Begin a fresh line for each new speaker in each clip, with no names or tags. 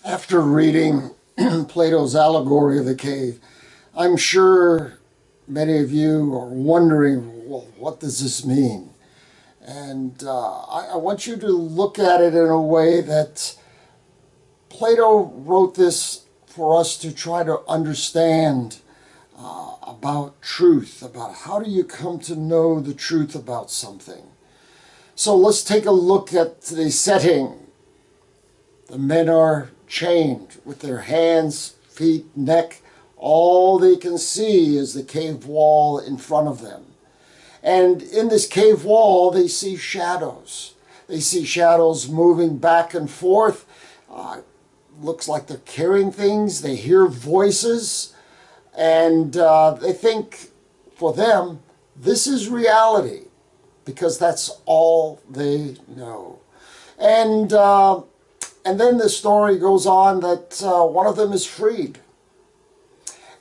After reading Plato's Allegory of the Cave, I'm sure many of you are wondering, well, what does this mean? And I want you to look at it in a way that Plato wrote this for us to try to understand about truth, about how do you come to know the truth about something. So let's take a look at the setting. The men are chained with their hands, feet, neck. All they can see is the cave wall in front of them. And in this cave wall, they see shadows. They see shadows moving back and forth. Looks like they're carrying things. They hear voices. And they think, for them, this is reality, because that's all they know. And then the story goes on that one of them is freed.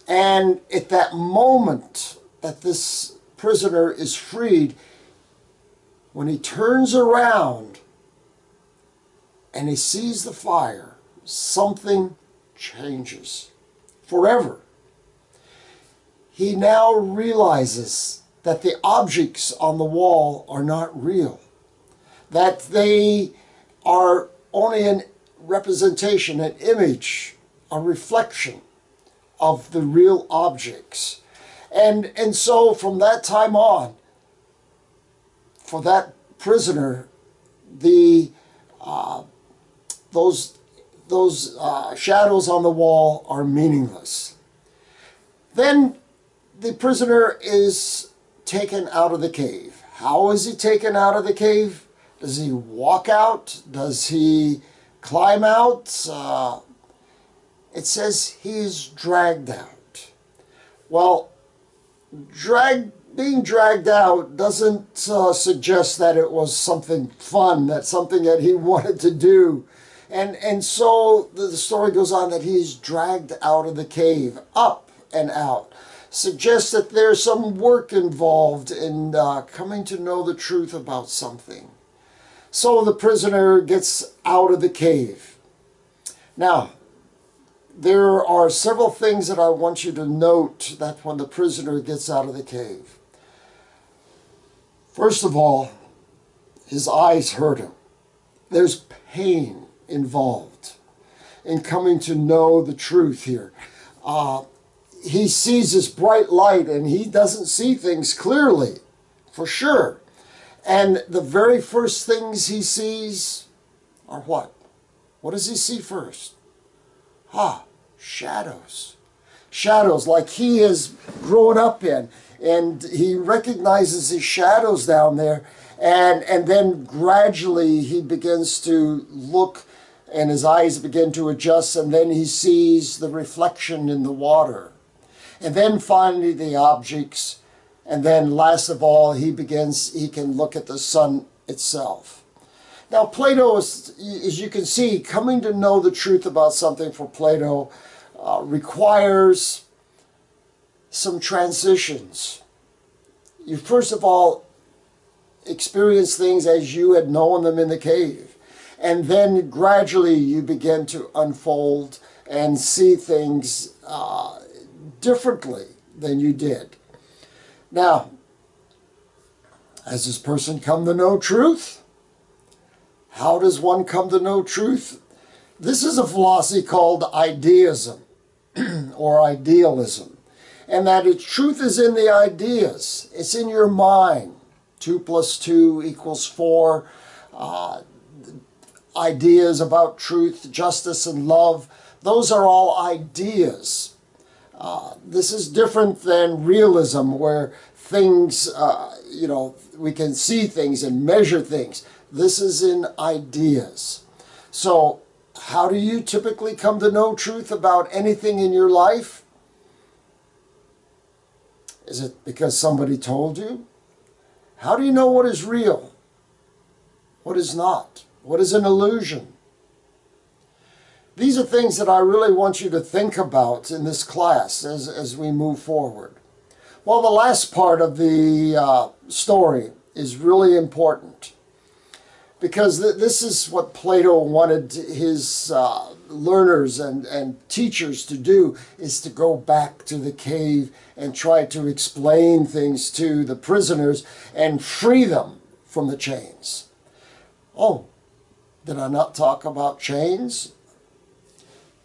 And at that moment that this prisoner is freed, when he turns around and he sees the fire, something changes forever. He now realizes that the objects on the wall are not real, that they are only an representation, an image, a reflection of the real objects. And so from that time on, for that prisoner, the those shadows on the wall are meaningless. Then the prisoner is taken out of the cave. How is he taken out of the cave? Does he walk out? Does he climb out? It says he is dragged out. Well, being dragged out doesn't suggest that it was something fun, that something that he wanted to do. And so the story goes on that he's dragged out of the cave, up and out. Suggests that there's some work involved in coming to know the truth about something. So the prisoner gets out of the cave. Now, there are several things that I want you to note that when the prisoner gets out of the cave. First of all, his eyes hurt him. There's pain involved in coming to know the truth here. He sees this bright light and he doesn't see things clearly, for sure. And the very first things he sees are what? What does he see first? Shadows. Shadows like he has grown up in. And he recognizes his shadows down there. And then gradually he begins to look and his eyes begin to adjust. And then he sees the reflection in the water. And then finally the objects. And then last of all, he can look at the sun itself. Now Plato, as you can see, coming to know the truth about something for Plato requires some transitions. You first of all experience things as you had known them in the cave. And then gradually you begin to unfold and see things differently than you did. Now, has this person come to know truth? How does one come to know truth? This is a philosophy called ideism or idealism. And that truth is in the ideas. It's in your mind. 2 + 2 = 4. Ideas about truth, justice, and love. Those are all ideas. This is different than realism, where things, we can see things and measure things. This is in ideas. So, how do you typically come to know truth about anything in your life? Is it because somebody told you? How do you know what is real? What is not? What is an illusion? These are things that I really want you to think about in this class as we move forward. Well, the last part of the story is really important. because this is what Plato wanted his learners and teachers to do, is to go back to the cave and try to explain things to the prisoners and free them from the chains. Oh, did I not talk about chains?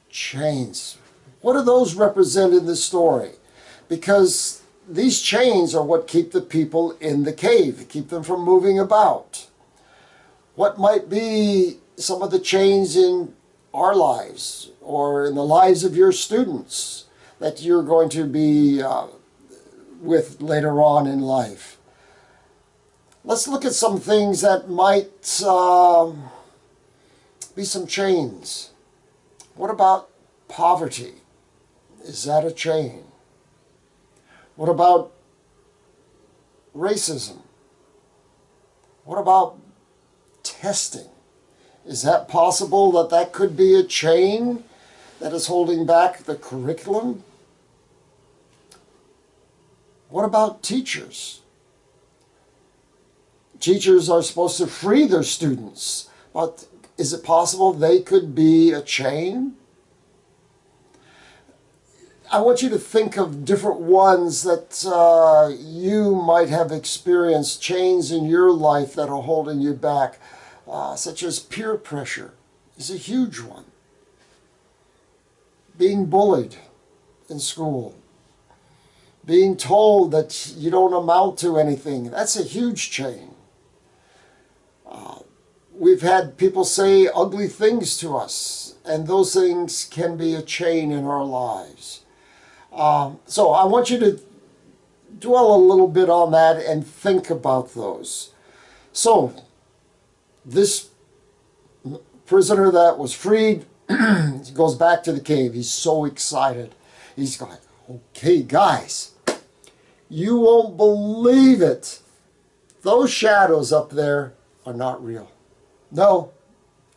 Chains. What do those represent in the story? Because these chains are what keep the people in the cave, keep them from moving about. What might be some of the chains in our lives or in the lives of your students that you're going to be with later on in life? Let's look at some things that might be some chains. What about poverty? Is that a chain? What about racism? What about testing? Is that possible that that could be a chain that is holding back the curriculum? What about teachers? Teachers are supposed to free their students, but is it possible they could be a chain? I want you to think of different ones that you might have experienced, chains in your life that are holding you back, such as peer pressure is a huge one. Being bullied in school. Being told that you don't amount to anything. That's a huge chain. We've had people say ugly things to us, and those things can be a chain in our lives. So I want you to dwell a little bit on that and think about those. So this prisoner that was freed goes back to the cave. He's so excited. He's going, okay, guys, you won't believe it. Those shadows up there are not real. No,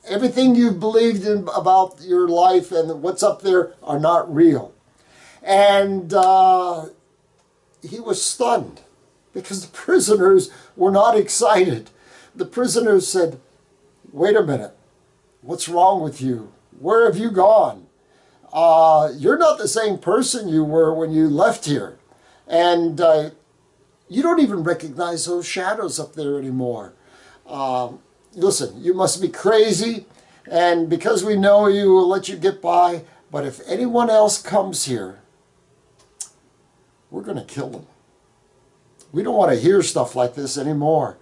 everything you've believed in about your life and what's up there are not real. And he was stunned because the prisoners were not excited. The prisoners said, wait a minute, what's wrong with you? Where have you gone? You're not the same person you were when you left here. And you don't even recognize those shadows up there anymore. Listen, you must be crazy, and because we know you, we'll let you get by. But if anyone else comes here, we're going to kill them. We don't want to hear stuff like this anymore,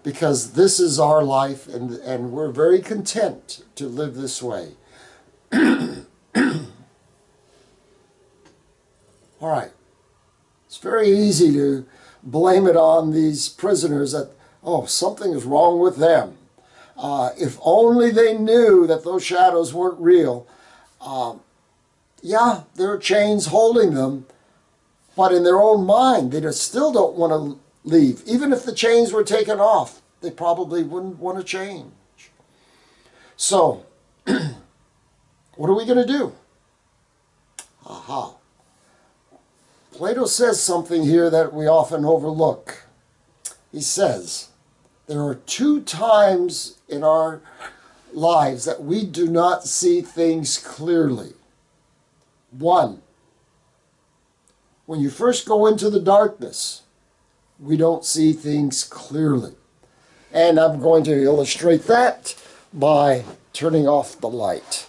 because this is our life, and we're very content to live this way. All right. It's very easy to blame it on these prisoners that, oh, something is wrong with them. If only they knew that those shadows weren't real. Yeah, there are chains holding them, but in their own mind, they still don't want to leave. Even if the chains were taken off, they probably wouldn't want to change. So, what are we going to do? Aha. Plato says something here that we often overlook. He says, there are 2 times in our lives that we do not see things clearly. 1, when you first go into the darkness, we don't see things clearly. And I'm going to illustrate that by turning off the light.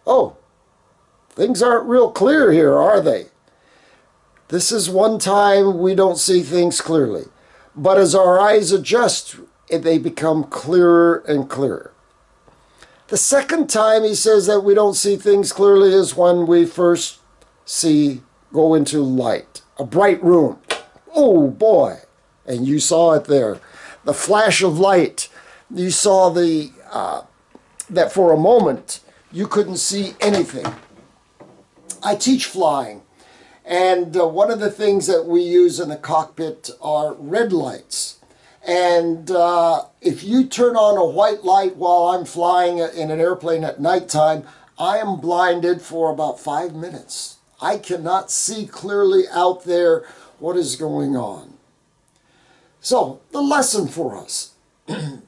Oh, things aren't real clear here, are they? This is one time we don't see things clearly. But as our eyes adjust, they become clearer and clearer. The second time he says that we don't see things clearly is when we first go into light, a bright room. Oh boy, and you saw it there. The flash of light. You saw that for a moment you couldn't see anything. I teach flying. And one of the things that we use in the cockpit are red lights. And if you turn on a white light while I'm flying in an airplane at nighttime, I am blinded for about 5 minutes. I cannot see clearly out there what is going on. So, the lesson for us.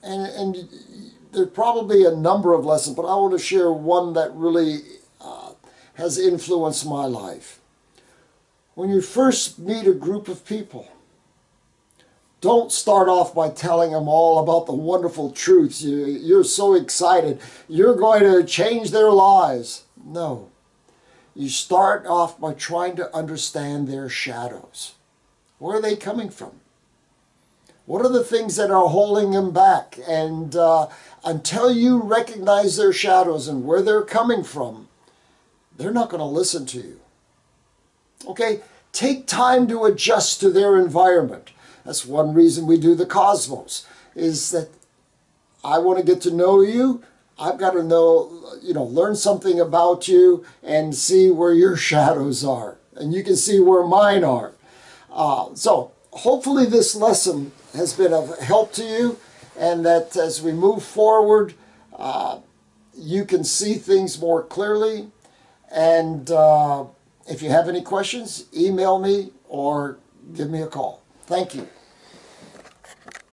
and there's probably a number of lessons, but I want to share one that really has influenced my life. When you first meet a group of people, don't start off by telling them all about the wonderful truths. You're so excited. You're going to change their lives. No. You start off by trying to understand their shadows. Where are they coming from? What are the things that are holding them back? And until you recognize their shadows and where they're coming from, they're not going to listen to you. Okay? Take time to adjust to their environment. That's one reason we do the Cosmos, is that I want to get to know you. I've got to know, learn something about you and see where your shadows are. And you can see where mine are. So hopefully this lesson has been of help to you, and that as we move forward, you can see things more clearly. And if you have any questions, email me or give me a call. Thank you.